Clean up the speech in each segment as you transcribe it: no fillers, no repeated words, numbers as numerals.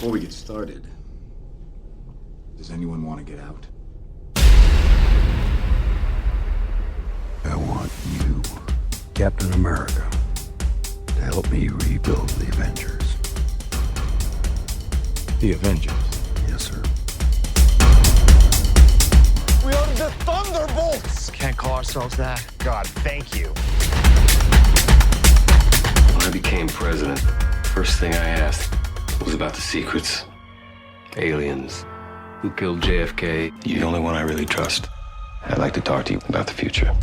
Before we get started, does anyone want to get out? I want you, Captain America, to help me rebuild the Avengers. The Avengers? Yes, sir. We are the Thunderbolts! Can't call ourselves that. God, thank you. When I became president, first thing I asked was about the secrets. Aliens. Who killed JFK? You're the only one I really trust. I'd like to talk to you about the future.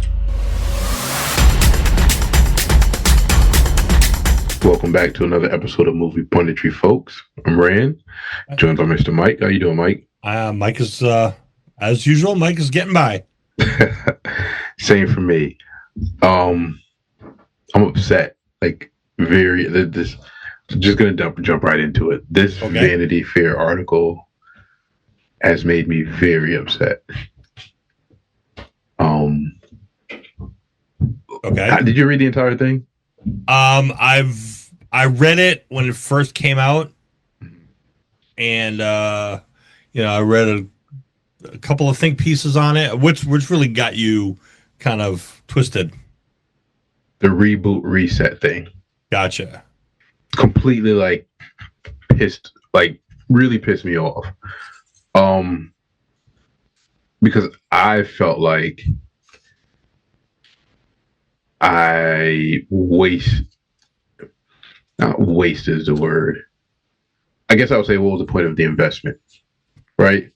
Welcome back to another episode of Movie Punditry, folks. I'm Rand, joined by Mr. Mike. How you doing, Mike? Mike is, as usual, Mike is getting by. Same for me. I'm upset. Like, this. Just gonna jump right into it. This Vanity Fair article has made me very upset. Okay. Did you read the entire thing? I read it when it first came out, and I read a couple of think pieces on it. Which really got you kind of twisted? The reboot reset thing. Gotcha. Completely really pissed me off. Because I felt like not waste is the word. I guess I would say, what was the point of the investment, right?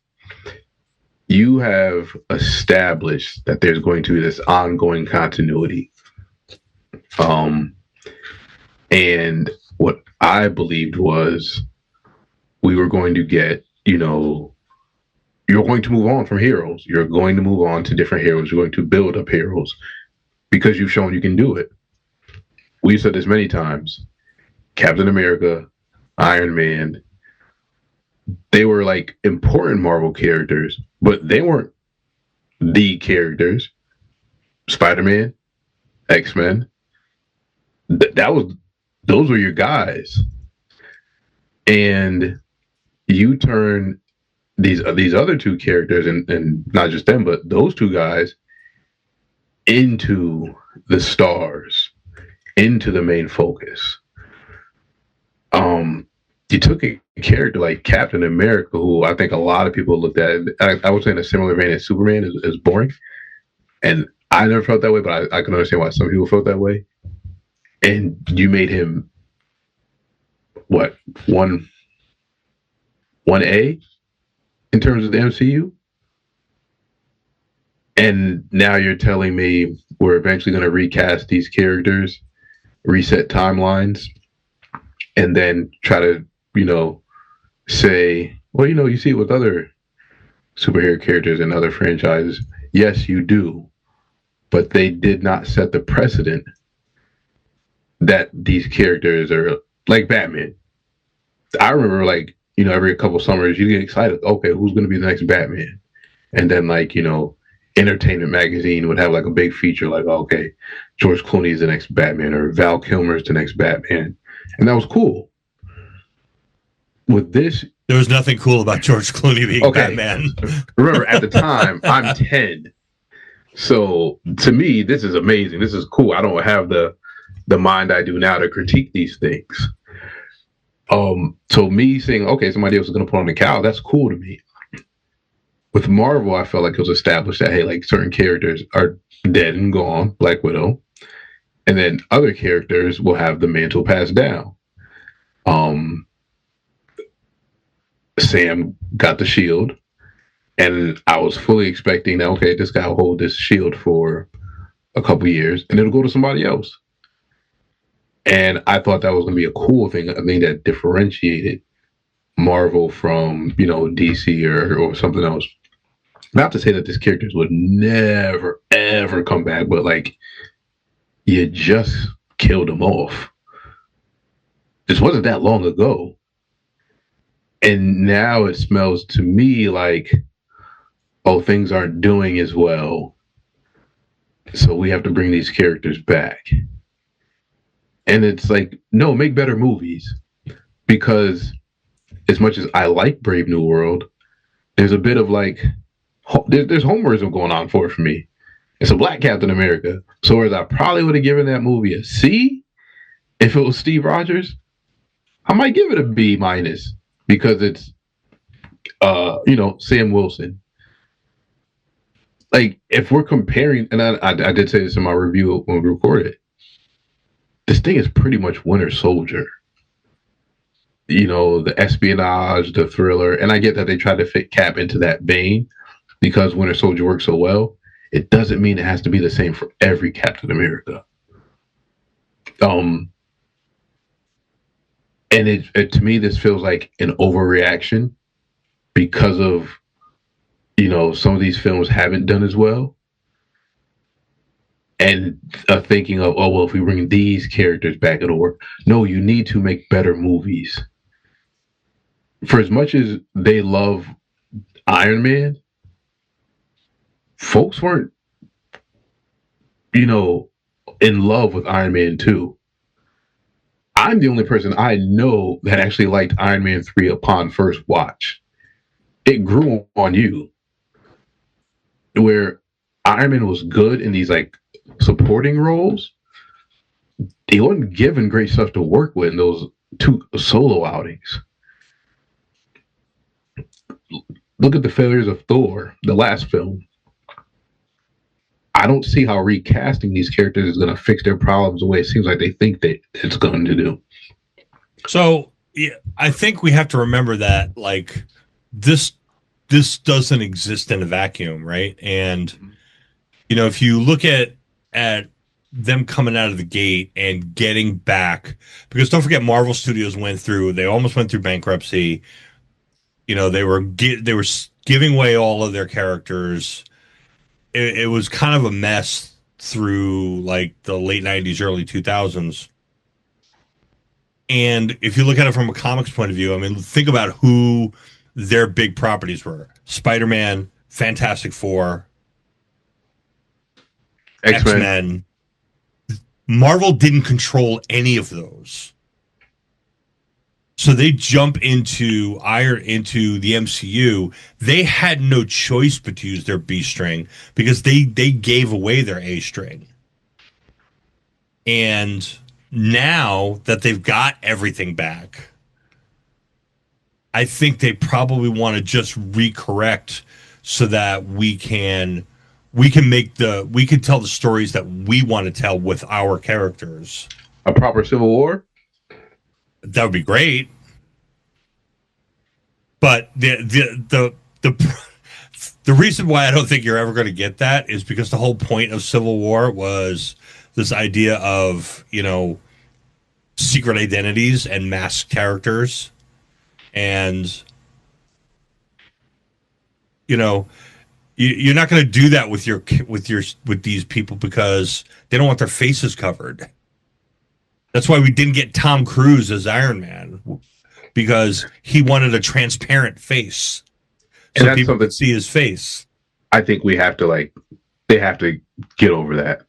You have established that there's going to be this ongoing continuity. And what I believed was we were going to get, you're going to move on from heroes. You're going to move on to different heroes. You're going to build up heroes because you've shown you can do it. We've said this many times. Captain America, Iron Man, they were like important Marvel characters, but they weren't the characters. Spider-Man, X-Men, those were your guys. And you turn these other two characters, and not just them, but those two guys, into the stars, into the main focus. You took a character like Captain America, who I think a lot of people looked at, I would say in a similar vein as Superman, is boring. And I never felt that way, but I can understand why some people felt that way. And you made him, what, 1A in terms of the MCU? And now you're telling me we're eventually going to recast these characters, reset timelines, and then try to, say, well, you see it with other superhero characters and other franchises. Yes, you do. But they did not set the precedent that these characters are like Batman. I remember, every couple summers, you get excited. Okay, who's going to be the next Batman? And then, Entertainment Magazine would have a big feature okay, George Clooney is the next Batman, or Val Kilmer is the next Batman. And that was cool. With this, there was nothing cool about George Clooney being Batman. Remember, at the time, I'm 10. So to me, this is amazing. This is cool. I don't have the mind I do now to critique these things. So me saying, okay, somebody else is going to put on the cowl, that's cool to me. With Marvel, I felt like it was established that, hey, certain characters are dead and gone, Black Widow, and then other characters will have the mantle passed down. Sam got the shield, and I was fully expecting that, okay, this guy will hold this shield for a couple years, and it'll go to somebody else. And I thought that was going to be a cool thing. I think that differentiated Marvel from, DC or something else. Not to say that these characters would never, ever come back, but you just killed them off. This wasn't that long ago. And now it smells to me like, oh, things aren't doing as well. So we have to bring these characters back. And it's no, make better movies. Because as much as I like Brave New World, there's a bit of like there's homerism going on for me. It's a black Captain America. So whereas I probably would have given that movie a C if it was Steve Rogers, I might give it a B minus because it's Sam Wilson. Like if we're comparing, and I did say this in my review when we recorded, this thing is pretty much Winter Soldier. The espionage, the thriller, and I get that they tried to fit Cap into that vein because Winter Soldier works so well. It doesn't mean it has to be the same for every Captain America. And it to me, this feels like an overreaction because of, some of these films haven't done as well. And thinking of, oh, well, if we bring these characters back, it'll work. No, you need to make better movies. For as much as they love Iron Man, folks weren't, in love with Iron Man 2. I'm the only person I know that actually liked Iron Man 3 upon first watch. It grew on you. Where Iron Man was good in these like supporting roles, he wasn't given great stuff to work with in those 2 solo outings. Look at the failures of Thor, the last film. I don't see how recasting these characters is going to fix their problems the way it seems like they think that it's going to do. So yeah, I think we have to remember that like this doesn't exist in a vacuum, right? And if you look at them coming out of the gate and getting back, because don't forget Marvel Studios they almost went through bankruptcy. They were giving away all of their characters. It was kind of a mess through like the late 90s, early 2000s. And if you look at it from a comics point of view, I mean, think about who their big properties were: Spider-Man, Fantastic Four, X-Men. Marvel didn't control any of those. So they jump into the MCU. They had no choice but to use their B string because they gave away their A string. And now that they've got everything back, I think they probably want to just recorrect so that we can tell the stories that we want to tell with our characters. A proper Civil War? That would be great. But the reason why I don't think you're ever going to get that is because the whole point of Civil War was this idea of, secret identities and masked characters. And, you're not going to do that with these people because they don't want their faces covered. That's why we didn't get Tom Cruise as Iron Man, because he wanted a transparent face, so people could see his face. I think they have to get over that.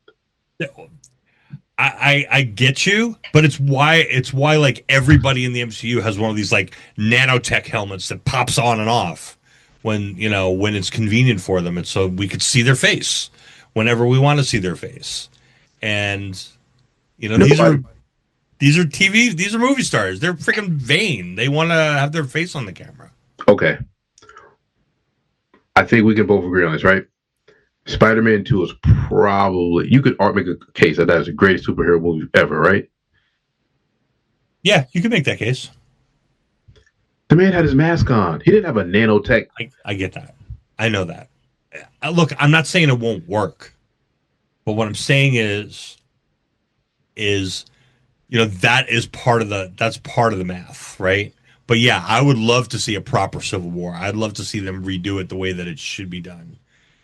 I get you, but it's why like everybody in the MCU has one of these like nanotech helmets that pops on and off when it's convenient for them, and so we could see their face whenever we want to see their face. And these are TV, these are movie stars. They're freaking vain. They want to have their face on the camera. Okay, I think we can both agree on this, right? Spider-Man 2 is probably, you could make a case that is the greatest superhero movie ever, right? Yeah, you can make that case. The man had his mask on. He didn't have a nanotech. I get that. I know that. Look, I'm not saying it won't work, but what I'm saying is that is part of the math, right? But yeah, I would love to see a proper Civil War. I'd love to see them redo it the way that it should be done.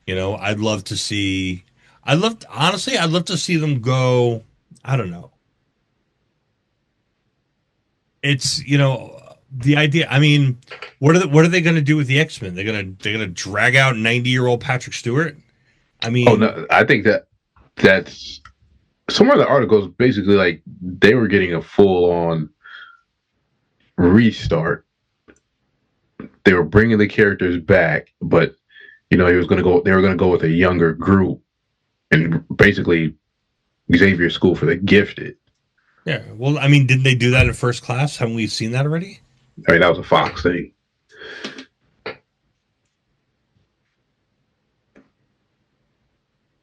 I'd love to see them go, I don't know. It's, the idea, I mean, what are they going to do with the X-Men? They're going to drag out 90-year-old Patrick Stewart? I mean, oh no, I think that's some of the articles basically like they were getting a full-on restart they were bringing the characters back, but you know, they were going to go with a younger group, and basically Xavier School for the Gifted. Yeah. Well, I mean, didn't they do that in First Class? Haven't we seen that already? I mean, that was a Fox thing.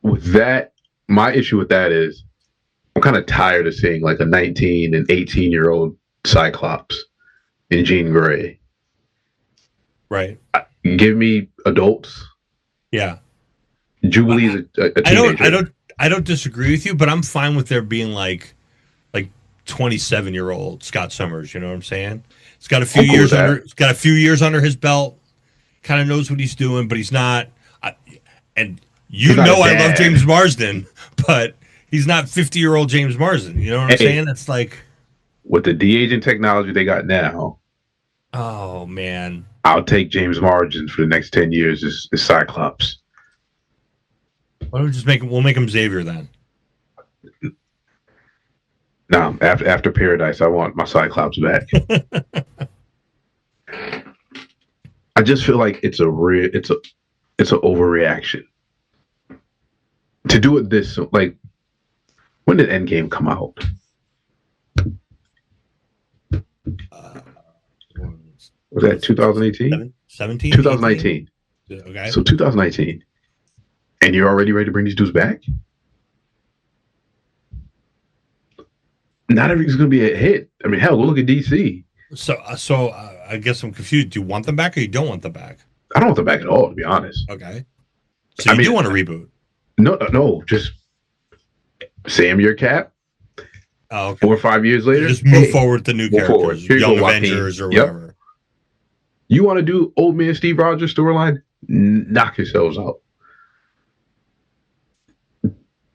With that, my issue with that is I'm kind of tired of seeing like a 19 and 18-year-old Cyclops in Jean Grey. Right. Give me adults. Yeah. Jubilee's a teenager. I don't disagree with you, but I'm fine with there being like 27-year-old Scott Summers. You know what I'm saying? It's got a few years under. It's got a few years under his belt. Kind of knows what he's doing, but he's not. And you know, I love James Marsden, but he's not 50-year-old James Marsden. You know what I'm saying? It's like with the de-aging technology they got now. Oh man, I'll take James Marsden for the next 10 years as Cyclops. Why don't we just we'll make him Xavier then? No, after Paradise, I want my Cyclops back. I just feel like it's an overreaction to do it this. Like, when did Endgame come out? Was that 2018? 17? 2019. Okay. So 2019, and you're already ready to bring these dudes back? Not everything's going to be a hit. I mean, hell, go look at DC. So I guess I'm confused. Do you want them back or you don't want them back? I don't want them back at all, to be honest. Okay. So you do want to reboot? No, just Sam your Cap. Oh, okay. 4 or 5 years later, just move forward the new characters, Young Avengers or whatever. Yep. You want to do Old Man Steve Rogers storyline? Knock yourselves out.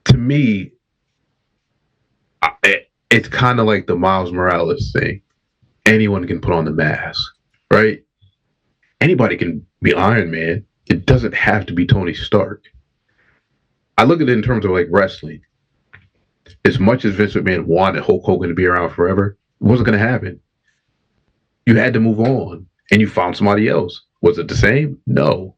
To me, it's kind of like the Miles Morales thing. Anyone can put on the mask, right? Anybody can be Iron Man. It doesn't have to be Tony Stark. I look at it in terms of like wrestling. As much as Vince McMahon wanted Hulk Hogan to be around forever, it wasn't going to happen. You had to move on, and you found somebody else. Was it the same? No.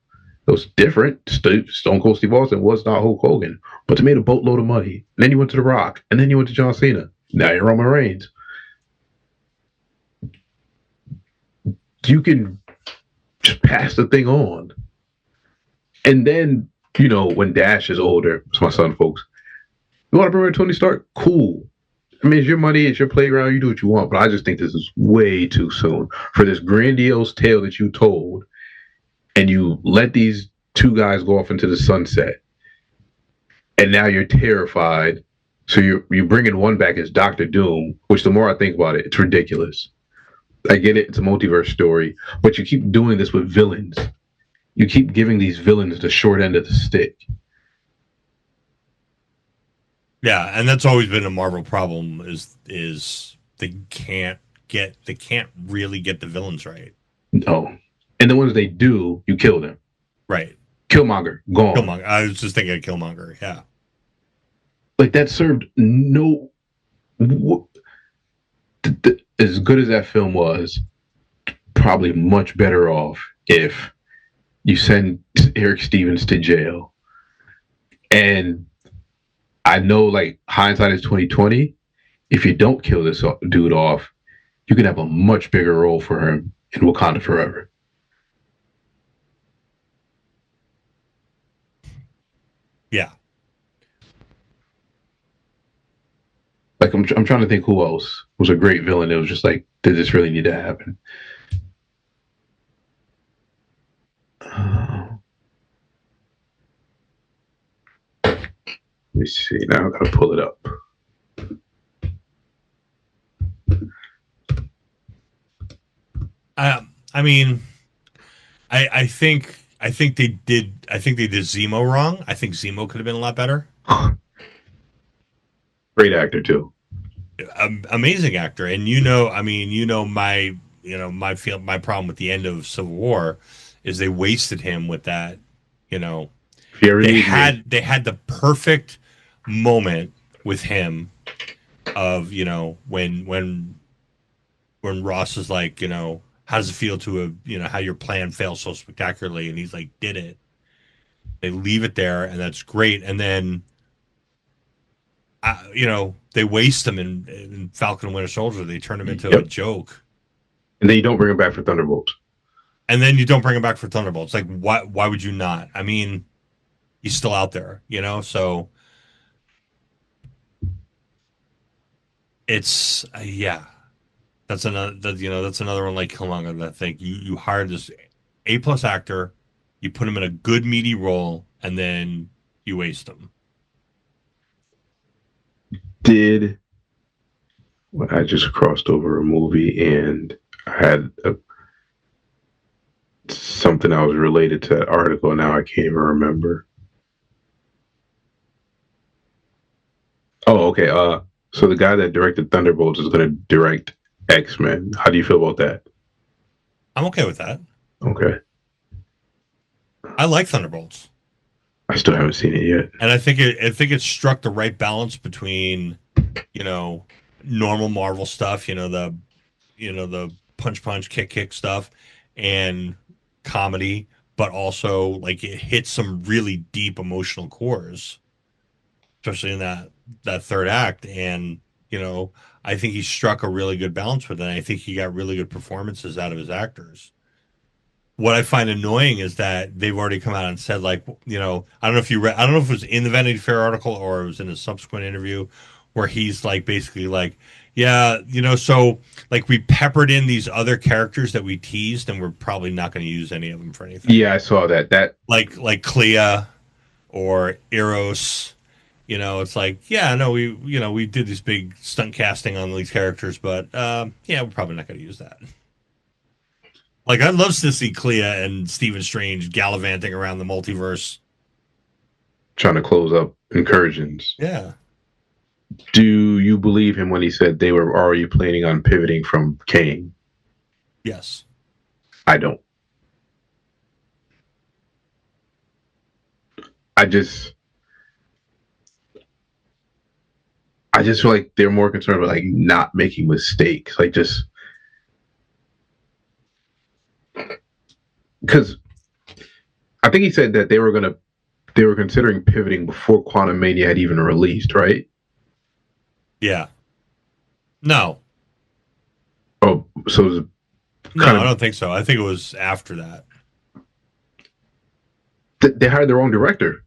It was different. Stone Cold Steve Austin was not Hulk Hogan, but they made a boatload of money. And then you went to The Rock, and then you went to John Cena. Now you're Roman Reigns. You can just pass the thing on. And then, you know, when Dash is older, it's my son, folks. You want to bring in Tony Stark? Cool. I mean, it's your money, it's your playground, you do what you want, but I just think this is way too soon for this grandiose tale that you told, and you let these two guys go off into the sunset, and now you're terrified. So you're bringing one back as Doctor Doom, which the more I think about it, it's ridiculous. I get it, it's a multiverse story, but you keep doing this with villains. You keep giving these villains the short end of the stick. Yeah, and that's always been a Marvel problem is they can't really get the villains right. No. And the ones they do, you kill them. Right. Killmonger, gone. Killmonger. I was just thinking of Killmonger, yeah. Like, that served no... As good as that film was, probably much better off if you send Eric Stevens to jail. And I know, like, hindsight is 2020. If you don't kill this dude off, you can have a much bigger role for him in Wakanda Forever. Yeah. Like, I'm trying to think who else was a great villain. It was just like, did this really need to happen? Let me see. Now I gotta pull it up. I mean, I think they did Zemo wrong. I think Zemo could have been a lot better. Great actor too. Amazing actor, and my problem with the end of Civil War is they wasted him with that. They had the perfect moment with him of when Ross is like, how does it feel to have, how your plan failed so spectacularly? And he's like, did it. They leave it there, and that's great. And then, they waste him in Falcon and Winter Soldier. They turn him into a joke. And then you don't bring him back for Thunderbolts. And then you don't bring him back for Thunderbolts. Like, why would you not? I mean, he's still out there, so it's, that's another one like Killmonger that I think you hired this A+ actor, you put him in a good meaty role, and then you waste him. I just crossed over a movie and I had something that was related to that article. Now I can't even remember. Oh, okay. So the guy that directed Thunderbolts is going to direct X-Men. How do you feel about that? I'm okay with that. Okay. I like Thunderbolts. I still haven't seen it yet. And I think it struck the right balance between, normal Marvel stuff, the punch kick stuff, and comedy, but also like it hits some really deep emotional cores, especially in that third act. And I think he struck a really good balance with it. And I think he got really good performances out of his actors. What I find annoying is that they've already come out and said, like, I don't know if it was in the Vanity Fair article or it was in a subsequent interview where he's like, basically like, yeah, so like we peppered in these other characters that we teased and we're probably not going to use any of them for anything. Yeah, I saw that. Like Clea or Eros, it's like, yeah, no, we did this big stunt casting on these characters, but we're probably not going to use that. Like, I'd love to see Clea and Stephen Strange gallivanting around the multiverse. Trying to close up incursions. Yeah. Do you believe him when he said they were already planning on pivoting from Kang? Yes. I don't. I just feel like they're more concerned with like not making mistakes. Like just because I think he said that they were considering pivoting before Quantum Mania had even released, right? Yeah. No. Oh, so it was I don't think so. I think it was after that. They hired their own director.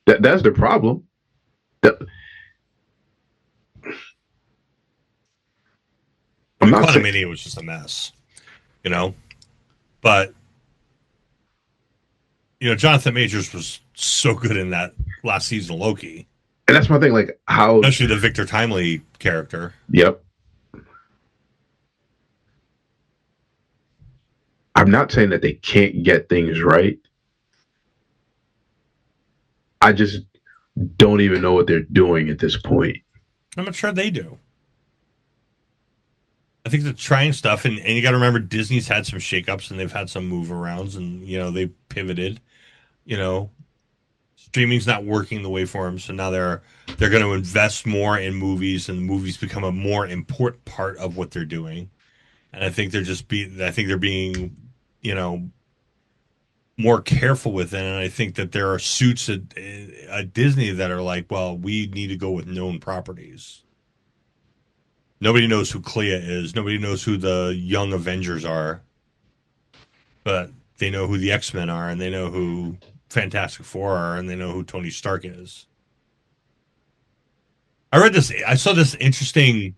That's their problem. Quantum Mania was just a mess, but Jonathan Majors was so good in that last season of Loki, and that's my thing. Like how, especially the Victor Timely character. Yep. I'm not saying that they can't get things right. I just don't even know what they're doing at this point. I'm not sure they do. I think they're trying stuff, and you got to remember Disney's had some shakeups and they've had some move arounds, and they pivoted. Streaming's not working the way for them, so now they're going to invest more in movies, and movies become a more important part of what they're doing. And I think they're being more careful with it. And I think that there are suits at Disney that are like, well, we need to go with known properties. Nobody knows who Clea is. Nobody knows who the Young Avengers are. But they know who the X-Men are, and they know who Fantastic Four are, and they know who Tony Stark is. I saw this interesting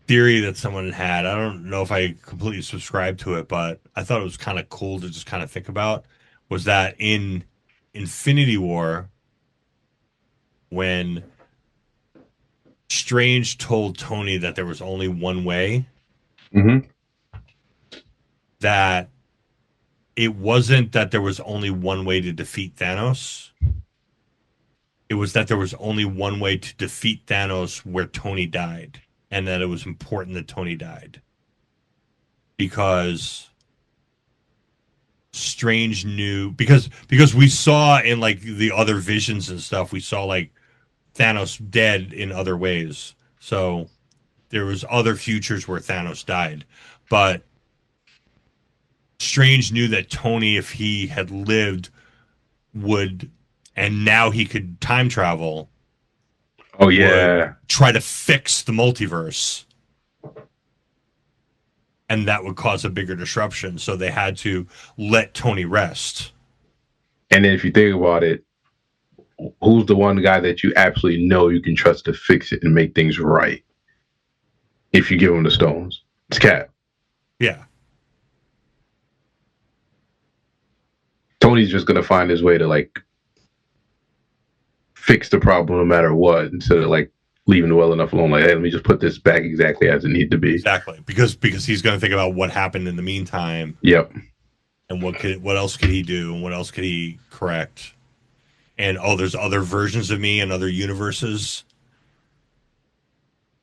theory that someone had. I don't know if I completely subscribe to it, but I thought it was kind of cool to just kind of think about, was that in Infinity War, when Strange told Tony that there was only one way, that it wasn't that there was only one way to defeat Thanos. It was that there was only one way to defeat Thanos where Tony died, and that it was important that Tony died. Because Strange knew, because we saw in like the other visions and stuff, we saw like Thanos dead in other ways. So there was other futures where Thanos died. but Strange knew that Tony, if he had lived, would, and now he could time travel. Oh yeah, try to fix the multiverse, and that would cause a bigger disruption. So they had to let Tony rest. and then if you think about it, who's the one guy that you absolutely know you can trust to fix it and make things right? If you give him the stones, it's Cap. Yeah. Tony's just gonna find his way to like fix the problem no matter what, instead of like leaving it well enough alone. Like, hey, let me just put this back exactly as it needs to be. Exactly, because he's going to think about what happened in the meantime. Yep. And what else could he do, and what else could he correct? And there's other versions of me and other universes.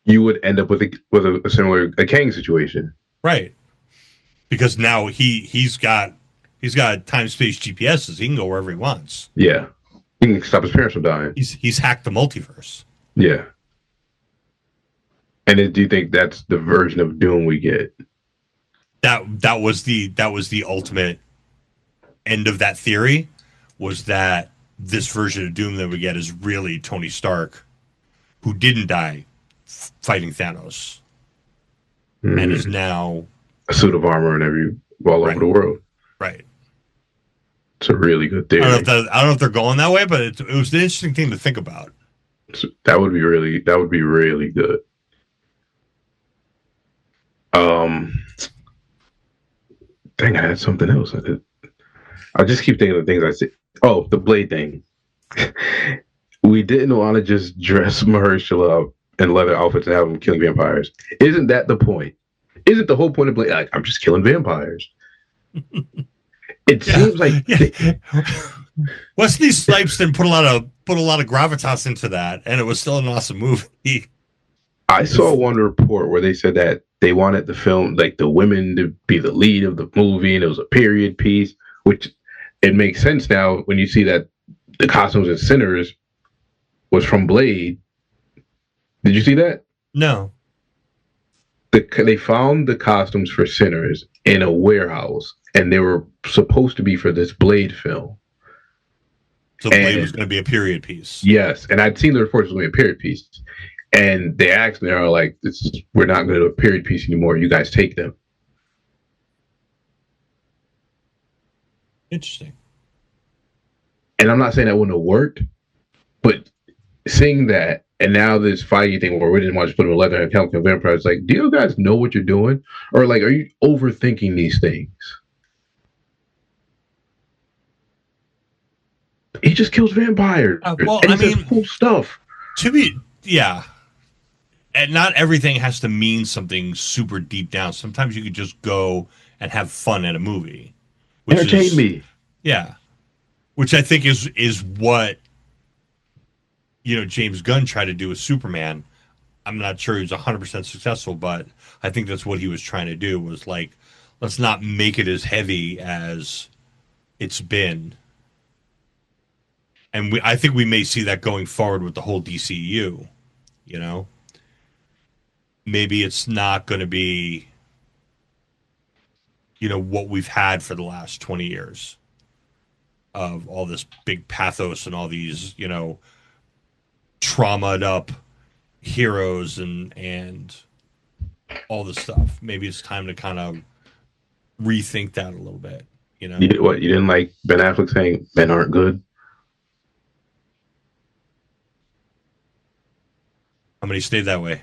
You would end up with a similar Kang situation, right? Because now he's got time space GPSs. He can go wherever he wants. Yeah. He can stop his parents from dying. He's hacked the multiverse. Yeah. And then, do you think that's the version of Doom we get? That was the ultimate end of that theory, was that this version of Doom that we get is really Tony Stark, who didn't die fighting Thanos, and is now a suit of armor and all over the world. Right. It's a really good theory. I don't know if they're going that way, but it was an interesting thing to think about. That would be really good. Dang, I had something else. I just keep thinking of things I said. Oh, the Blade thing. We didn't want to just dress Mahershala up in leather outfits and have him killing vampires. Isn't that the point? Isn't the whole point of Blade like, I'm just killing vampires? It seems like Wesley Snipes didn't put a lot of gravitas into that, and it was still an awesome movie. I saw one report where they said that they wanted the film, like the women, to be the lead of the movie, and it was a period piece, which it makes sense now when you see that the costumes in Sinners was from Blade. Did you see that? No. They found the costumes for Sinners in a warehouse, and they were supposed to be for this Blade film. So Blade was going to be a period piece. Yes, and I'd seen the reports it was going to be a period piece. And they asked me, they were like, we're not going to do a period piece anymore. You guys take them. Interesting. And I'm not saying that wouldn't have worked, but seeing that, and now this Feige thing where we didn't want to put him in leather and count vampires, like, do you guys know what you're doing? Or like, are you overthinking these things? He just kills vampires. Well, and I mean, cool stuff. Yeah. And not everything has to mean something super deep down. Sometimes you could just go and have fun at a movie. Entertain me. Yeah. Which I think is what, James Gunn tried to do with Superman. I'm not sure he was 100% successful, but I think that's what he was trying to do, was like, let's not make it as heavy as it's been. And I think we may see that going forward with the whole DCU, Maybe it's not going to be, what we've had for the last 20 years of all this big pathos and all these, traumaed up heroes and all this stuff. Maybe it's time to kind of rethink that a little bit, You didn't like Ben Affleck saying men aren't good? How many stayed that way?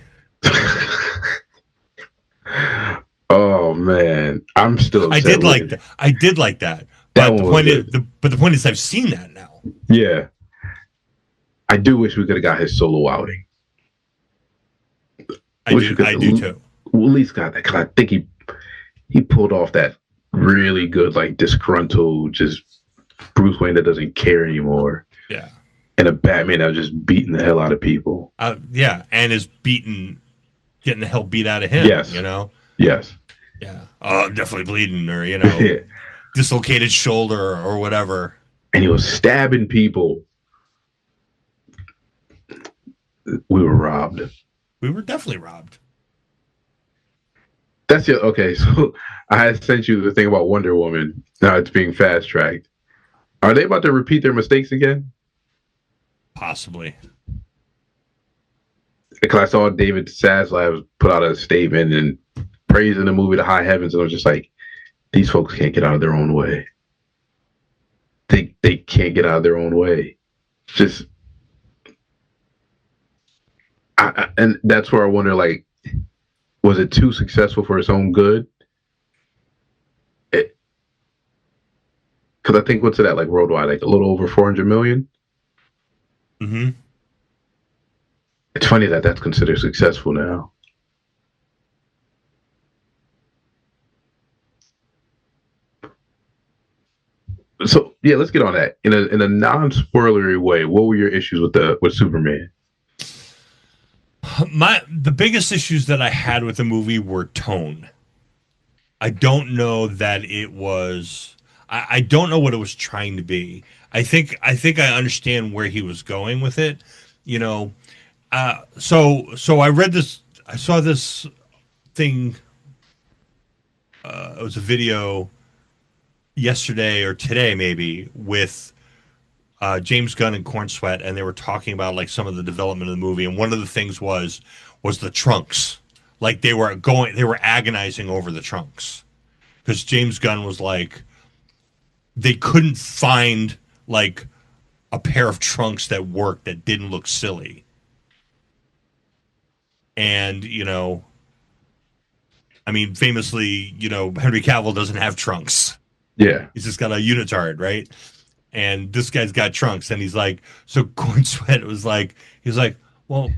Oh man, I'm still. I did like that. I did like that. But the point is, I've seen that now. Yeah, I do wish we could have got his solo outing. I do too. At least got that, because I think he pulled off that really good, like, disgruntled, just Bruce Wayne that doesn't care anymore. Yeah. And a Batman that was just beating the hell out of people. Yeah, and is getting the hell beat out of him. Yes. Yes. Yeah. Oh, I'm definitely bleeding, or yeah. Dislocated shoulder or whatever. And he was stabbing people. We were robbed. We were definitely robbed. That's your okay. So I had sent you the thing about Wonder Woman. Now it's being fast tracked. Are they about to repeat their mistakes again? Possibly. Because I saw David Zaslav put out a statement and praising the movie to high heavens, and I was just like, these folks can't get out of their own way. They can't get out of their own way. Just, and that's where I wonder, like, was it too successful for its own good? Because I think what's it at, like, worldwide, like a little over 400 million. Mm-hmm. It's funny that that's considered successful now. So yeah, let's get on that in a non-spoilery way. What were your issues with Superman? The biggest issues that I had with the movie were tone. I don't know that it was. I don't know what it was trying to be. I think I understand where he was going with it. You know, so I read this. I saw this thing. It was a video yesterday or today, maybe, with James Gunn and Corn Sweat, and they were talking about like some of the development of the movie. And one of the things was the trunks. Like they were agonizing over the trunks because James Gunn was like, they couldn't find like a pair of trunks that worked that didn't look silly. And, you know, I mean, famously, you know, Henry Cavill doesn't have trunks. Yeah. He's just got a unitard, right? And this guy's got trunks. And he's like, so Corn Sweat was like, he's like, well,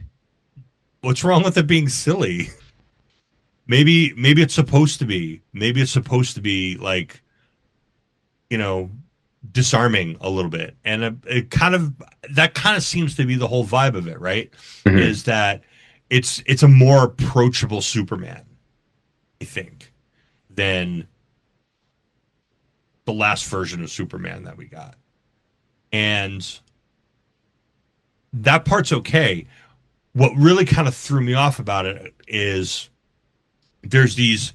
what's wrong with it being silly? Maybe it's supposed to be. Maybe it's supposed to be like, you know, disarming a little bit. And it kind of seems to be the whole vibe of it, right? Mm-hmm. Is that it's a more approachable Superman, I think, than the last version of Superman that we got. And that part's okay. What really kind of threw me off about it is there's these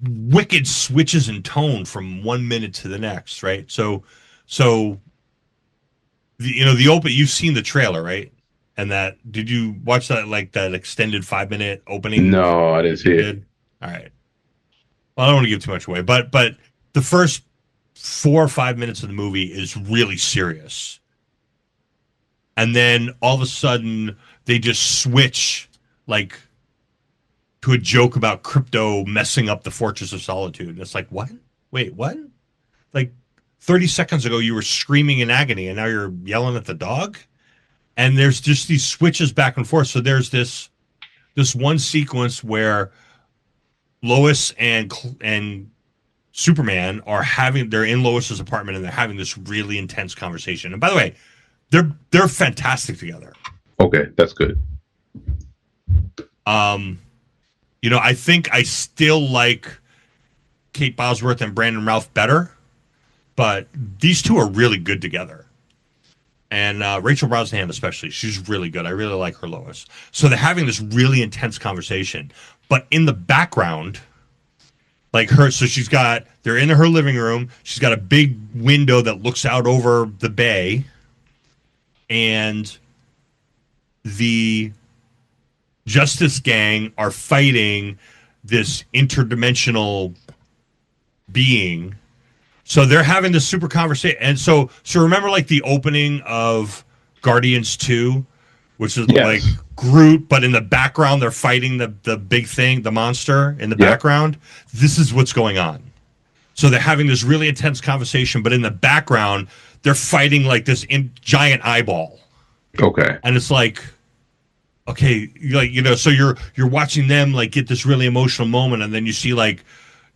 wicked switches in tone from 1 minute to the next, right? So the open, you've seen the trailer, right? And did you watch that, like that extended 5 minute opening? No, I didn't see it. All right. Well, I don't want to give too much away, but the first 4 or 5 minutes of the movie is really serious. And then all of a sudden they just switch like to a joke about crypto messing up the Fortress of Solitude. And it's like, what? Wait, what? Like 30 seconds ago you were screaming in agony and now you're yelling at the dog? And there's just these switches back and forth. So there's this one sequence where Lois and Superman they're in Lois's apartment and they're having this really intense conversation. And by the way, they're fantastic together. Okay, that's good. You know, I think I still like Kate Bosworth and Brandon Routh better, but these two are really good together. And Rachel Brosnahan especially, she's really good. I really like her Lois. So they're having this really intense conversation, but in the background, like they're in her living room. She's got a big window that looks out over the bay, and the Justice Gang are fighting this interdimensional being. So they're having this super conversation. And so remember like the opening of Guardians 2, which is like Groot, but in the background they're fighting the big thing, the monster in the background. This is what's going on. So they're having this really intense conversation, but in the background they're fighting like this giant eyeball. Okay. And it's like, okay, like, you know, so you're watching them like get this really emotional moment, and then you see like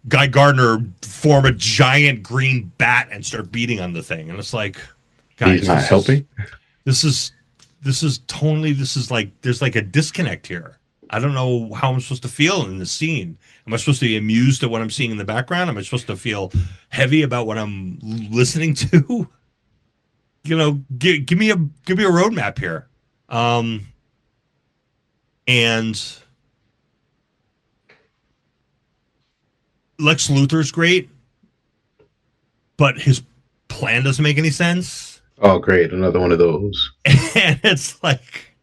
Guy Gardner form a giant green bat and start beating on the thing, and it's like, guys, he's not helping. This is like there's like a disconnect here. I don't know how I'm supposed to feel in the scene. Am I supposed to be amused at what I'm seeing in the background? Am I supposed to feel heavy about what I'm listening to? You know, give me a roadmap here. And Lex Luthor's great, but his plan doesn't make any sense. Oh, great. Another one of those. And it's like,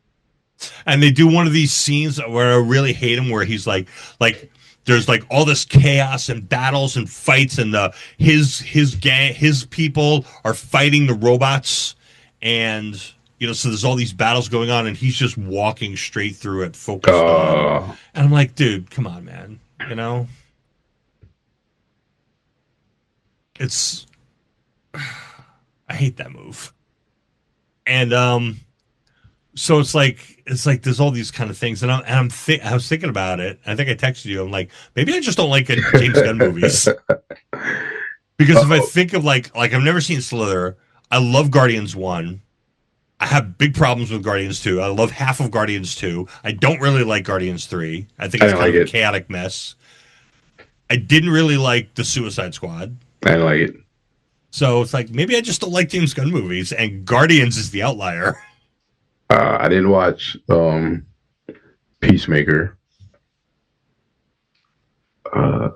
and they do one of these scenes where I really hate him, where he's like there's like all this chaos and battles and fights, and his gang, his people are fighting the robots, and so there's all these battles going on, and he's just walking straight through it, focused on. And I'm like, dude, come on, man. It's, I hate that move. And so it's like there's all these kind of things, and I was thinking about it. I think I texted you. I'm like, maybe I just don't like James Gunn movies, because if I think of like I've never seen Slither. I love Guardians 1. I have big problems with Guardians 2. I love half of Guardians 2. I don't really like Guardians 3. I think it's kind of a chaotic mess. I didn't really like the Suicide Squad. I didn't like it. So it's like, maybe I just don't like James Gunn movies, and Guardians is the outlier. I didn't watch Peacemaker. I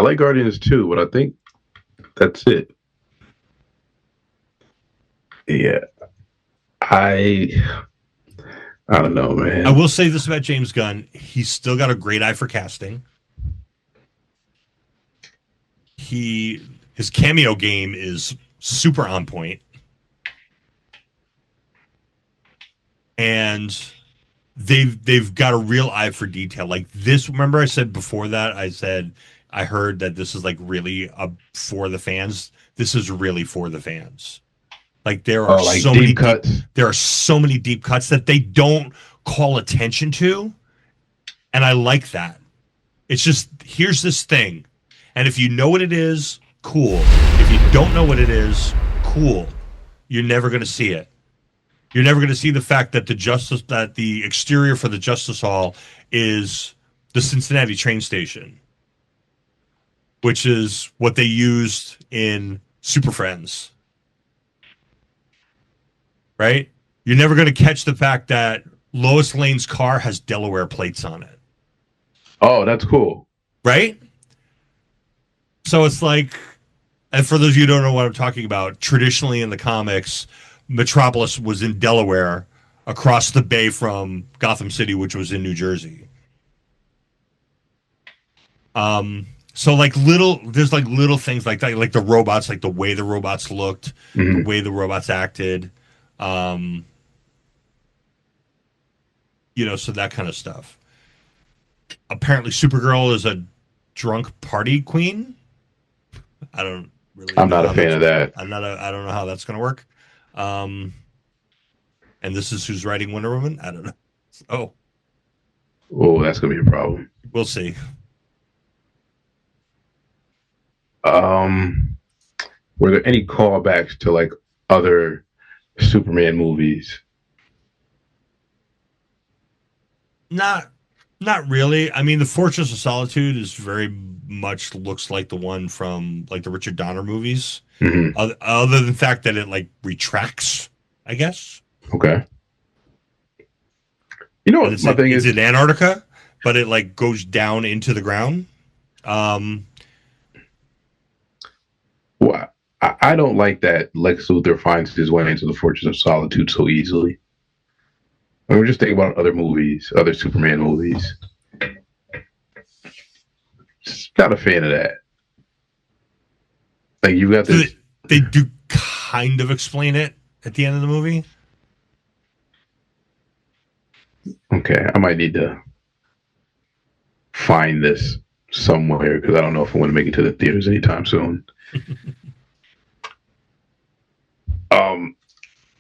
like Guardians 2, but I think that's it. Yeah. I don't know, man. I will say this about James Gunn. He's still got a great eye for casting. His cameo game is super on point. And they've got a real eye for detail. Like this, remember I said before that, I heard that this is like really for the fans. This is really for the fans. Like there are so many cuts. There are so many deep cuts that they don't call attention to. And I like that. It's just, here's this thing. And if you know what it is, cool. If you don't know what it is, cool. You're never going to see it. You're never going to see the fact that the exterior for the Justice Hall is the Cincinnati train station, which is what they used in Super Friends. Right? You're never going to catch the fact that Lois Lane's car has Delaware plates on it. Oh, that's cool. Right? So it's like, and for those of you who don't know what I'm talking about, traditionally in the comics, Metropolis was in Delaware, across the bay from Gotham City, which was in New Jersey. So there's little things like that, like the robots, like the way the robots looked, the way the robots acted, so that kind of stuff. Apparently Supergirl is a drunk party queen. I'm not a fan of that. I don't know how that's going to work. And this is who's writing Wonder Woman? I don't know. Oh, that's going to be a problem. We'll see. Were there any callbacks to like other Superman movies? Not really. I mean, the Fortress of Solitude is very much looks like the one from like the Richard Donner movies. Mm-hmm. Other than the fact that it like retracts, I guess. Okay. You know what my thing is? It's in Antarctica, but it like goes down into the ground. Well, I don't like that Lex Luthor finds his way into the Fortress of Solitude so easily. I mean, just think about other movies, other Superman movies. Just not a fan of that. Like you've got this. They do kind of explain it at the end of the movie. Okay, I might need to find this somewhere because I don't know if I want to make it to the theaters anytime soon.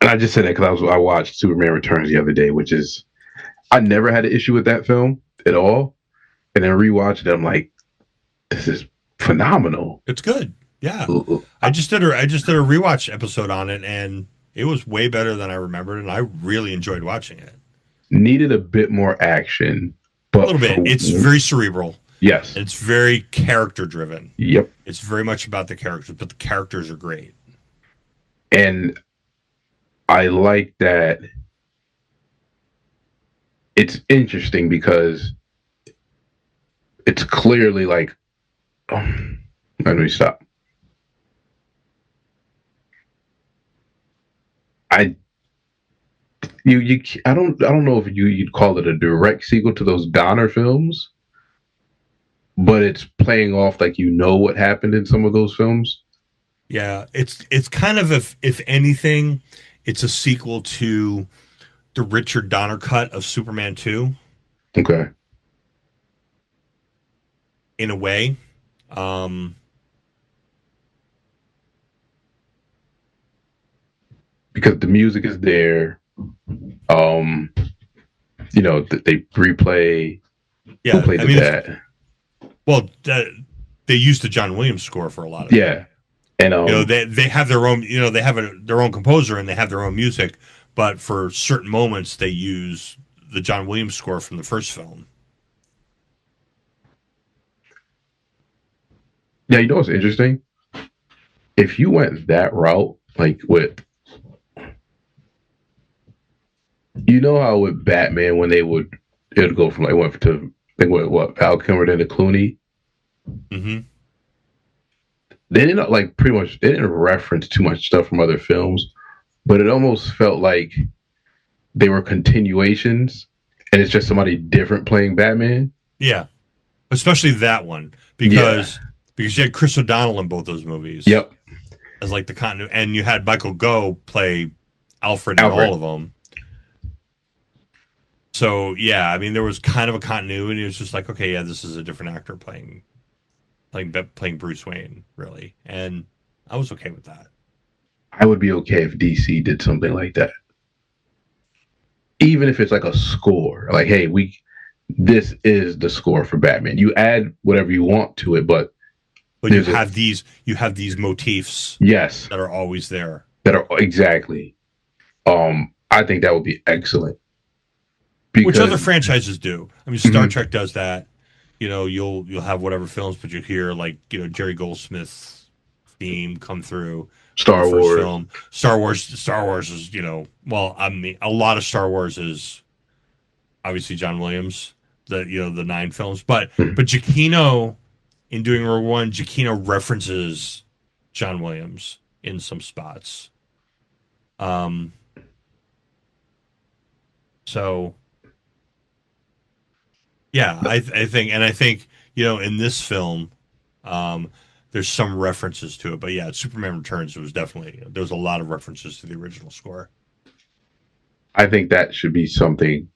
And I just said that because I watched Superman Returns the other day, which is, I never had an issue with that film at all, and then rewatched it. I'm like, this is phenomenal. It's good. Yeah, I just did a rewatch episode on it, and it was way better than I remembered, and I really enjoyed watching it. Needed a bit more action, but a little bit. It's very cerebral. Yes, it's very character driven. Yep, it's very much about the characters, but the characters are great. And I like that it's interesting because it's clearly like let me stop. I I don't know if you'd call it a direct sequel to those Donner films, but it's playing off like you know what happened in some of those films. Yeah, it's kind of, if anything, it's a sequel to the Richard Donner cut of Superman 2 Okay. in a way. Um, Because the music is there. Um, they replay. yeah, Who played I the mean, dad? well, they used the John Williams score for a lot of it. Yeah, and They have their own, they have their own composer and they have their own music, but for certain moments they use the John Williams score from the first film. yeah, you know what's interesting? If you went that route, like with, how with Batman when it would go from like went to like what Val Kilmer then to Clooney. Mm-hmm. They didn't like pretty much they didn't reference too much stuff from other films, but it almost felt like they were continuations, and it's just somebody different playing Batman. Yeah, especially that one because you had Chris O'Donnell in both those movies. Yep. As like the continuity, and you had Michael Gough play Alfred in all of them. So yeah, I mean there was kind of a continuity. It was just like, okay, yeah, this is a different actor playing Bruce Wayne, really, and I was okay with that. I would be okay if DC did something like that, even if it's like a score. Like, hey, this is the score for Batman. You add whatever you want to it, but you have these motifs, yes, that are always there. That are exactly. I think that would be excellent. Which other franchises do? I mean, Star Trek does that. You'll have whatever films, but you hear like Jerry Goldsmith's theme come through. Star Wars film. Star Wars is well, I mean, a lot of Star Wars is obviously John Williams, the 9 films, but Giacchino in doing Rogue One, Giacchino references John Williams in some spots. So yeah, I think in this film, there's some references to it, but yeah, Superman Returns there was a lot of references to the original score. I think that should be something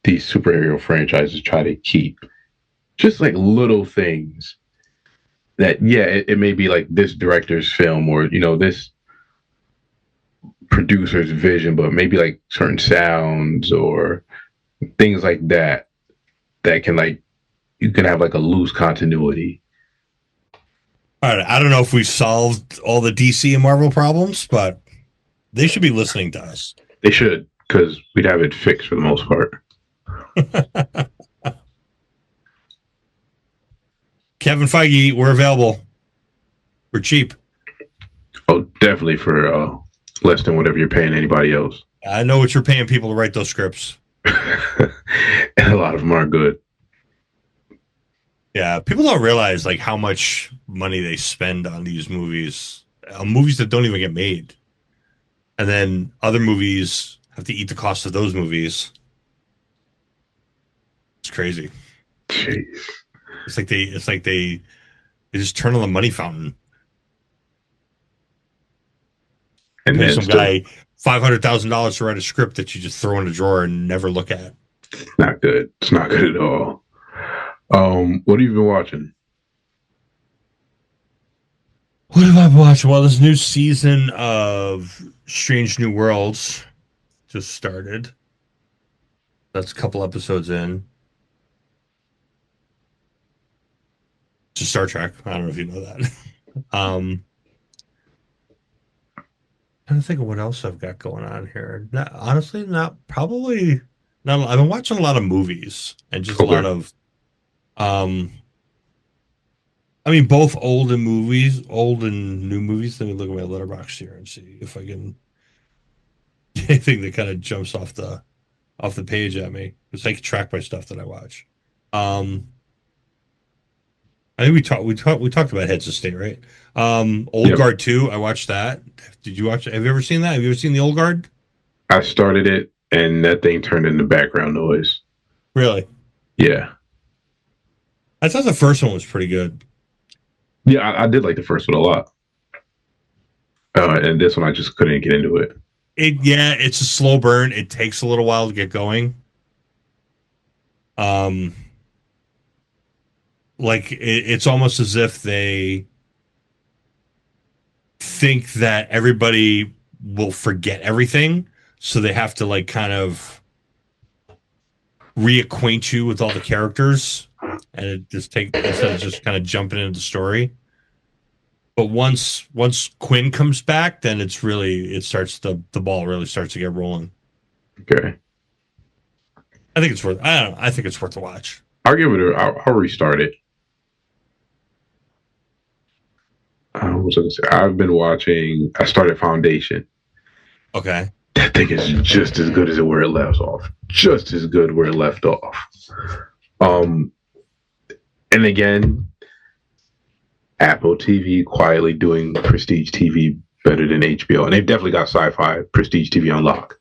these superhero franchises try to keep. Just like little things that, it may be like this director's film or, this producer's vision, but maybe like certain sounds or things like that can like, you can have like a loose continuity. All right, I don't know if we've solved all the DC and Marvel problems, but they should be listening to us. They should, because we'd have it fixed for the most part. Kevin Feige, we're available. We're cheap. Oh, definitely for less than whatever you're paying anybody else. I know what you're paying people to write those scripts. And a lot of them aren't good. Yeah, people don't realize like how much money they spend on these movies that don't even get made. And then other movies have to eat the cost of those movies. It's crazy. Jeez. It's like they just turn on the money fountain. And pay then some guy $500,000 to write a script that you just throw in a drawer and never look at. Not good. It's not good at all. What have you been watching? What have I been watching? Well, this new season of Strange New Worlds just started. That's a couple episodes in. It's Star Trek. I don't know if you know that. Trying to think of what else I've got going on here. Honestly, not probably. Not. I've been watching a lot of movies and just a lot of. I mean, both old and new movies. Let me look at my Letterboxd here and see if I can anything that kind of jumps off the page at me, because I can track my stuff that I watch. I think we talked about Heads of State, right? Old Guard 2, I watched that. Did you watch it? Have you ever seen that? Have you ever seen the Old Guard? I started it, and that thing turned into background noise. Really? Yeah. I thought the first one was pretty good. Yeah, I did like the first one a lot. And this one, I just couldn't get into it. It's a slow burn. It takes a little while to get going. It's almost as if they think that everybody will forget everything, so they have to like kind of reacquaint you with all the characters, and it just instead of just kind of jumping into the story. But once Quinn comes back, then the ball really starts to get rolling. Okay. I think it's worth. I don't know. I think it's worth a watch. I'll give it. I'll restart it. What was I gonna say? I've been watching. I started Foundation. Okay. That thing is just as good as where it left off. Just as good where it left off. And again, Apple TV quietly doing prestige TV better than HBO, and they've definitely got sci-fi prestige TV on lock.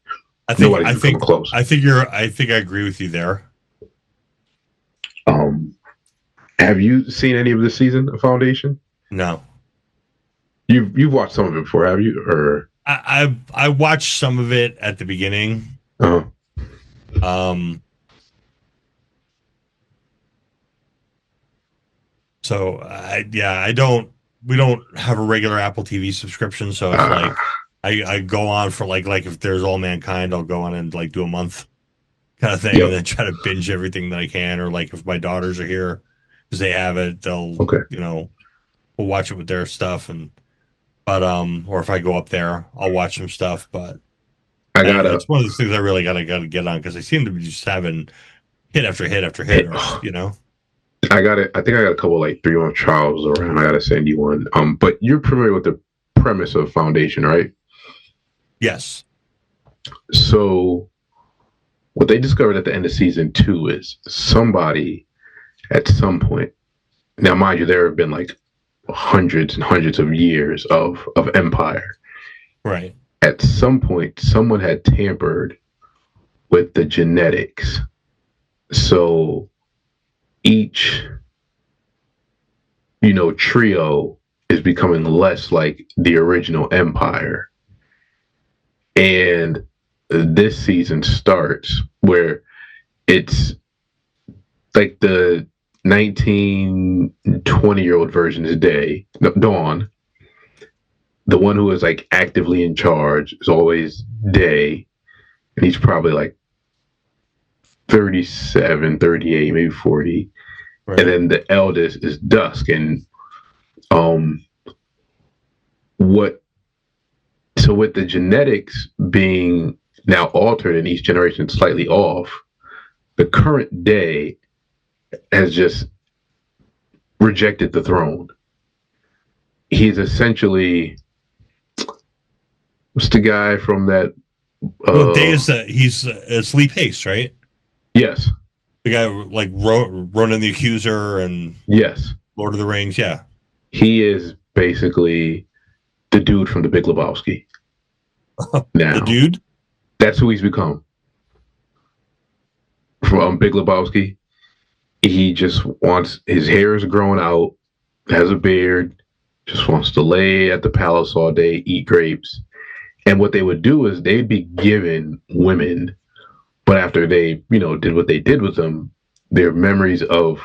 I think close. I think I agree with you there. Have you seen any of this season of Foundation? No. You've watched some of it before, have you? Or I watched some of it at the beginning. Uh-huh. So we don't have a regular Apple TV subscription, so it's like I go on for like if there's All Mankind, I'll go on and like do a month kind of thing, Yep. and then try to binge everything that I can, or like if my daughters are here because they have it, they'll we'll watch it with their stuff, or if I go up there, I'll watch some stuff. But it's one of those things I really gotta get on because they seem to be just having hit after hit after hit, I got it. I think I got a couple like 3-month trials around. I gotta send you one. But you're familiar with the premise of Foundation, right? Yes. So what they discovered at the end of season 2 is somebody at some point. Now, mind you, there have been like hundreds and hundreds of years of empire. Right. At some point, someone had tampered with the genetics. So each, trio is becoming less like the original empire. And this season starts where it's like the 19, 20-year-old version is Dawn. The one who is like actively in charge is always Day. And he's probably like 37, 38, maybe 40. Right. And then the eldest is Dusk. And so with the genetics being now altered and each generation slightly off, the current Day has just rejected the throne. He's essentially, what's the guy from that? Day he's Sleep Haste, right? Yes. The guy like Ronan the Accuser and yes, Lord of the Rings. Yeah, he is basically the dude from The Big Lebowski. Now, the dude. That's who he's become. From Big Lebowski, he just wants his hair is growing out, has a beard, just wants to lay at the palace all day, eat grapes. And what they would do is they'd be given women, but after they, did what they did with them, their memories of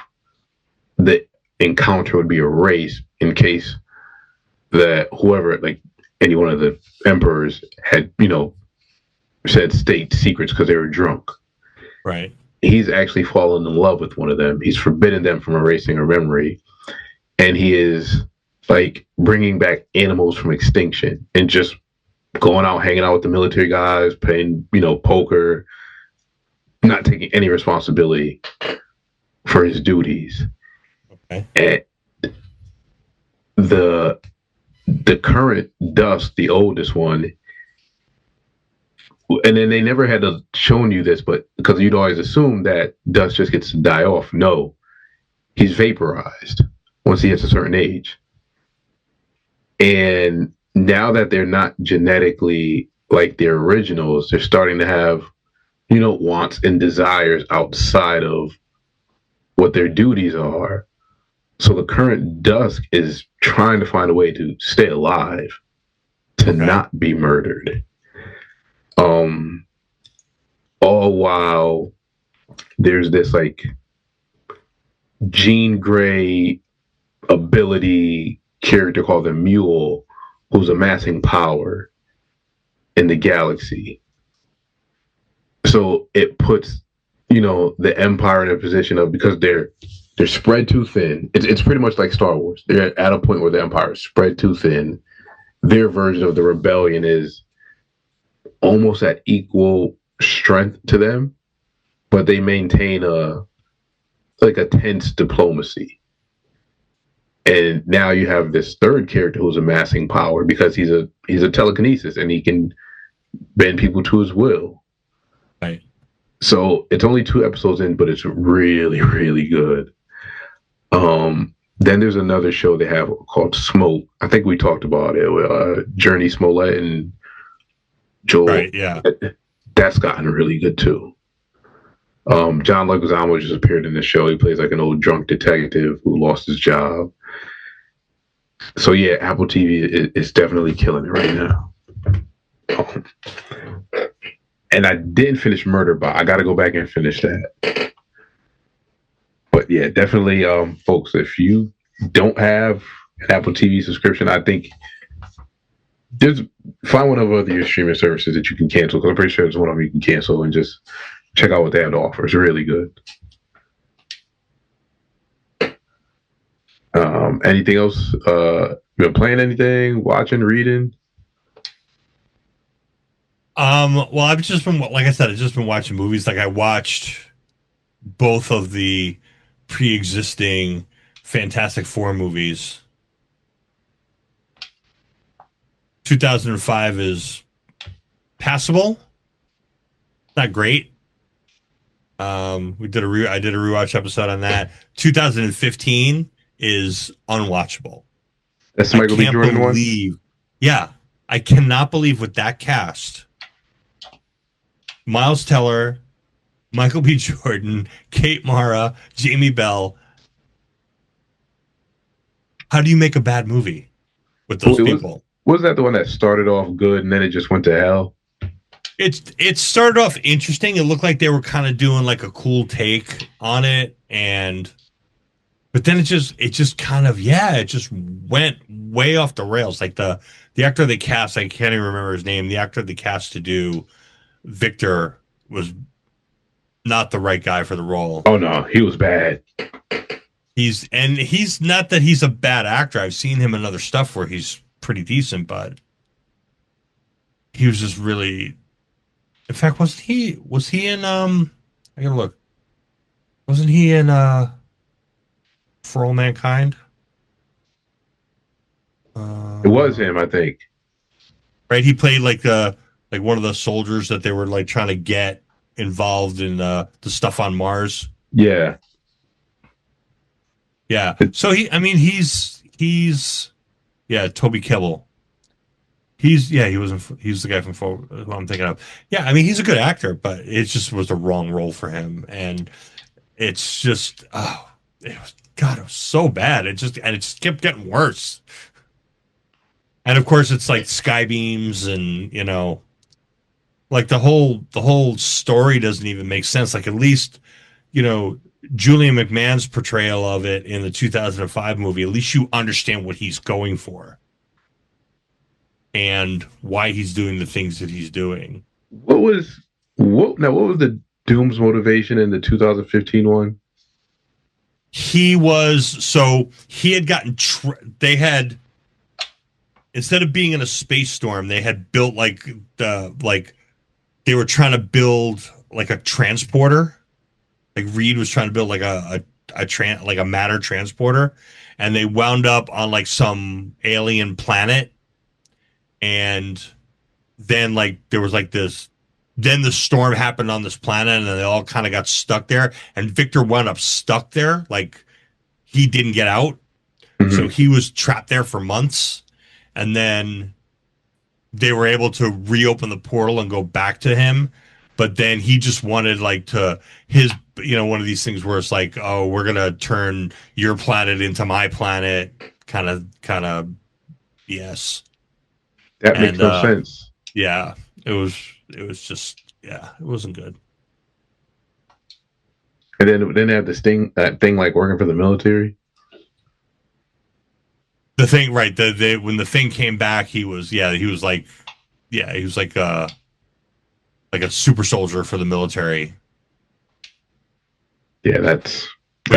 the encounter would be erased in case that whoever, like any one of the emperors had, said state secrets because they were drunk. Right. He's actually fallen in love with one of them. He's forbidden them from erasing her memory. And he is like bringing back animals from extinction and just going out, hanging out with the military guys, playing, poker, not taking any responsibility for his duties. Okay. And the current Dusk, the oldest one, and then they never had to shown you this, but because you'd always assume that Dusk just gets to die off. No, he's vaporized. once he hits a certain age. And now that they're not genetically like their originals, they're starting to have, wants and desires outside of what their duties are. So the current Dusk is trying to find a way to stay alive, to not be murdered. All while there's this like Jean Grey ability character called the Mule, who's amassing power in the galaxy. So it puts, the Empire in a position of, because they're spread too thin. It's pretty much like Star Wars. They're at a point where the Empire is spread too thin. Their version of the rebellion is almost at equal strength to them, but they maintain a tense diplomacy. And now you have this third character who's amassing power because he's a telekinesis and he can bend people to his will. Right. So it's only 2 episodes in, but it's really, really good. Then there's another show they have called Smoke. I think we talked about it with Journey Smollett and Joel. Right, yeah. That's gotten really good too. John Leguizamo just appeared in the show. He plays like an old drunk detective who lost his job. So yeah, Apple TV is definitely killing it right now. And I didn't finish Murderbot. I got to go back and finish that. But yeah, definitely, folks, if you don't have an Apple TV subscription, I think find one of your streaming services that you can cancel, because I'm pretty sure there's one of them you can cancel, and just check out what they have to offer. It's really good. Anything else? You been playing anything? Watching? Reading? Well, I've just been, like I said, I've just been watching movies. Like I watched both of the pre-existing Fantastic Four movies. 2005 is passable, not great. I did a rewatch episode on that. 2015 is unwatchable. That's the Michael B. Jordan one? Yeah, I cannot believe with that cast, Miles Teller, Michael B. Jordan, Kate Mara, Jamie Bell. How do you make a bad movie with those people? Was that the one that started off good and then it just went to hell? It started off interesting. It looked like they were kind of doing like a cool take on it, but then it just kind of it just went way off the rails. Like the actor they cast, I can't even remember his name. The actor they cast to do Victor was not the right guy for the role. Oh no, he was bad. He's not that he's a bad actor. I've seen him in other stuff where he's pretty decent, but he was just really. In fact, was he in I gotta look. Wasn't he in For All Mankind? It was him, I think. Right, he played like one of the soldiers that they were like trying to get involved in the stuff on Mars. Yeah. Yeah. So he's Toby Kebbell. He's the guy from who I'm thinking of. Yeah, I mean he's a good actor, but it just was the wrong role for him, and it's just it was so bad. It just kept getting worse. And of course it's like sky beams and like the whole story doesn't even make sense. Like at least, Julian McMahon's portrayal of it in the 2005 movie, at least you understand what he's going for and why he's doing the things that he's doing. What was the Doom's motivation in the 2015 one? He had gotten they had, instead of being in a space storm, they had built they were trying to build like a transporter. Like Reed was trying to build like a matter transporter, and they wound up on like some alien planet. And then like there was like this, then the storm happened on this planet and then they all kind of got stuck there. And Victor wound up stuck there. Like he didn't get out. So he was trapped there for months, and then they were able to reopen the portal and go back to him. But then he just wanted like to his, one of these things where it's like, oh, we're going to turn your planet into my planet. Kind of, yes. That makes no sense. Yeah, it was just, yeah, it wasn't good. And then they have this thing, like working for the military. The thing, right? When the thing came back, he was like a super soldier for the military. Yeah, that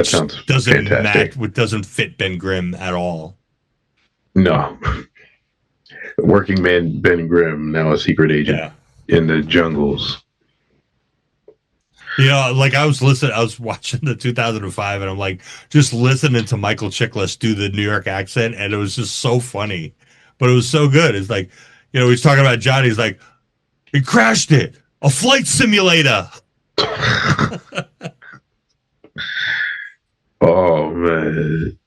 sounds fantastic. Which doesn't fit Ben Grimm at all. No, working man Ben Grimm, now a secret agent in the jungles. Like I was watching the 2005, and I'm like just listening to Michael Chiklis do the New York accent, and it was just so funny, but it was so good. It's like, he's talking about Johnny. He's like, he crashed it, a flight simulator. Oh man,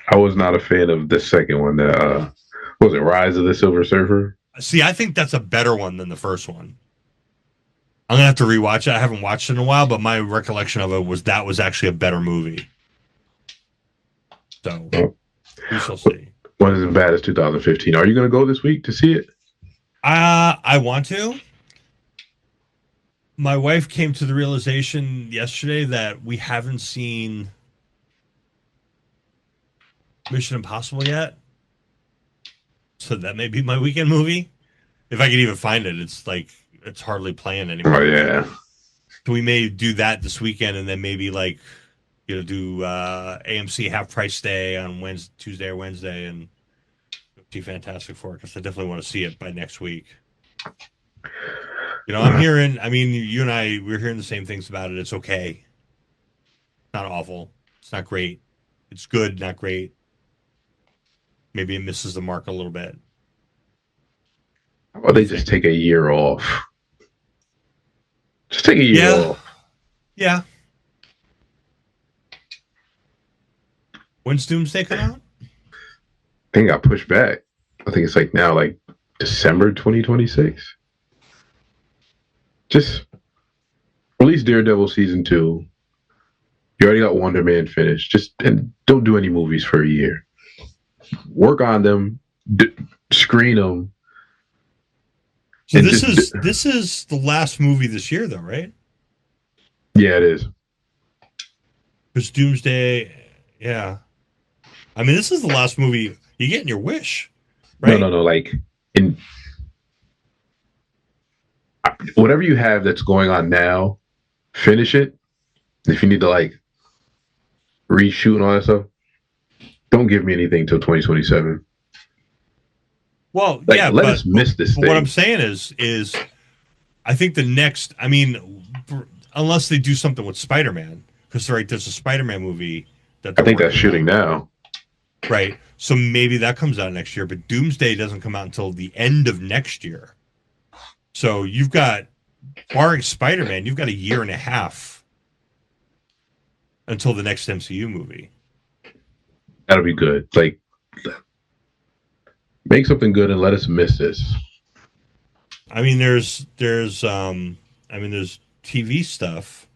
I was not a fan of the second one. What was it, Rise of the Silver Surfer? See, I think that's a better one than the first one. I'm gonna have to rewatch it. I haven't watched it in a while, but my recollection of it was that was actually a better movie. So we shall see. Wasn't as bad as 2015. Are you gonna go this week to see it? I want to. My wife came to the realization yesterday that we haven't seen Mission Impossible yet. So that may be my weekend movie. If I could even find it, it's hardly playing anymore. Oh yeah. So we may do that this weekend, and then maybe do AMC half price day on Tuesday or Wednesday, and see Fantastic Four, because I definitely want to see it by next week. I'm hearing. I mean, you and I, we're hearing the same things about it. It's okay. It's not awful. It's not great. It's good, not great. Maybe it misses the mark a little bit. How about they just take a year off? Just take a year off. Yeah. When's Doomsday come out? I think it got pushed back. I think it's now December 2026. Just release Daredevil season 2. You already got Wonder Man finished. And don't do any movies for a year. Work on them, screen them. So this is the last movie this year, though, right? Yeah, it is. Because Doomsday, yeah. I mean, this is the last movie. You're getting your wish, right? No. In whatever you have that's going on now, finish it. If you need to reshoot and all that stuff, don't give me anything till 2027. Well, let us miss this thing. What I'm saying is I think the next, unless they do something with Spider-Man, because there's a Spider-Man movie that I think that's shooting now. Right. So maybe that comes out next year, but Doomsday doesn't come out until the end of next year. So you've got, barring Spider-Man, you've got a year and a half until the next MCU movie. That'll be good. Make something good and let us miss this. I mean, there's TV stuff.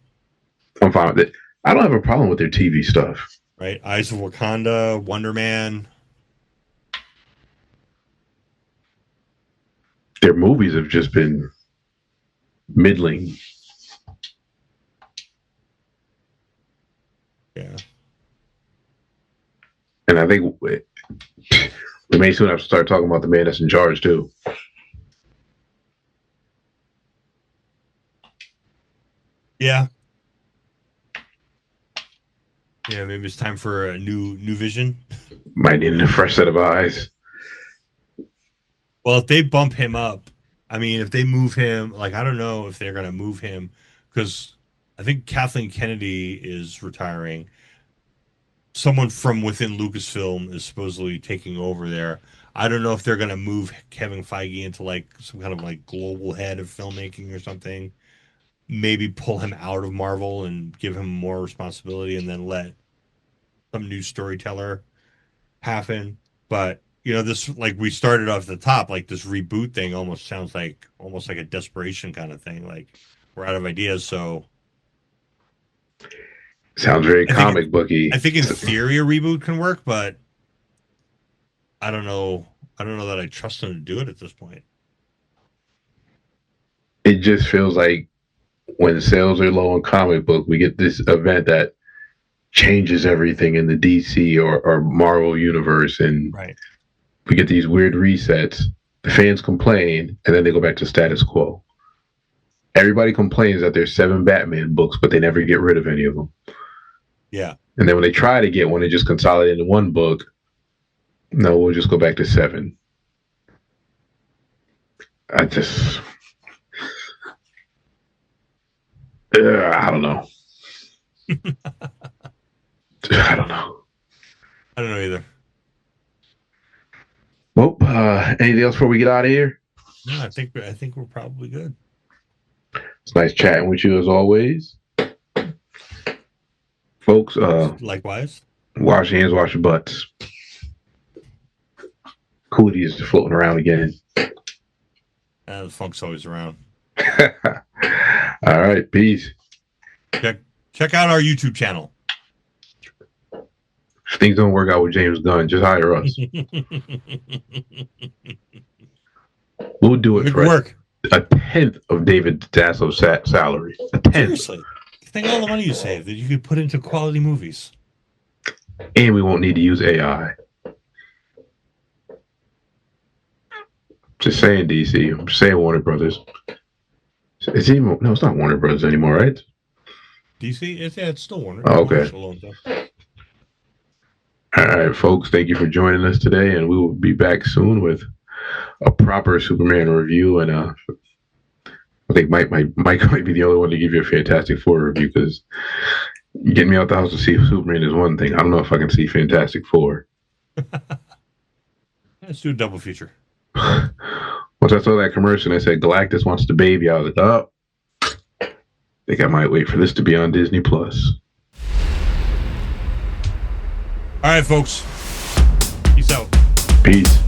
I'm fine with it. I don't have a problem with their TV stuff. Right? Eyes of Wakanda, Wonder Man. Their movies have just been middling. Yeah. And I think we may soon have to start talking about the man that's in charge, too. Yeah. Yeah, maybe it's time for a new vision. Might need a fresh set of eyes. Well, if they bump him up, if they move him, I don't know if they're going to move him, because I think Kathleen Kennedy is retiring. Someone from within Lucasfilm is supposedly taking over there. I don't know if they're going to move Kevin Feige into some kind of global head of filmmaking or something. Maybe pull him out of Marvel and give him more responsibility, and then let some new storyteller happen. But this, like, we started off the top, like this reboot thing almost sounds like a desperation kind of thing. Like, we're out of ideas, so sounds very comic booky. I think in theory a reboot can work, but I don't know that I trust them to do it at this point. It just feels like when sales are low in comic book, we get this event that changes everything in the DC or Marvel universe, and right. We get these weird resets. The fans complain, and then they go back to status quo. Everybody complains that there's 7 Batman books, but they never get rid of any of them. Yeah. And then when they try to get one, they just consolidate into one book. No, we'll just go back to 7. I don't know. I don't know. I don't know either. Well, anything else before we get out of here? No, I think we're probably good. It's nice chatting with you as always. Folks, likewise. Wash your hands, wash your butts. Cootie is floating around again. The funk's always around. All right, peace. Check out our YouTube channel. If things don't work out with James Gunn, just hire us. We'll do it for work. a 10th of David Dasso's salary. A 10th. Seriously. Think of all the money you save that you could put into quality movies. And we won't need to use AI. Just saying, DC. I'm just saying Warner Brothers. No, it's not Warner Brothers anymore, right? DC? It's still Warner. Oh, okay. All right, folks. Thank you for joining us today, and we will be back soon with a proper Superman review. And I think Mike might be the only one to give you a Fantastic Four review, because getting me out the house to see Superman is one thing. I don't know if I can see Fantastic Four. Let's do a double feature. Once I saw that commercial and I said Galactus wants the baby, I was like, oh, I think I might wait for this to be on Disney Plus. All right, folks. Peace out. Peace.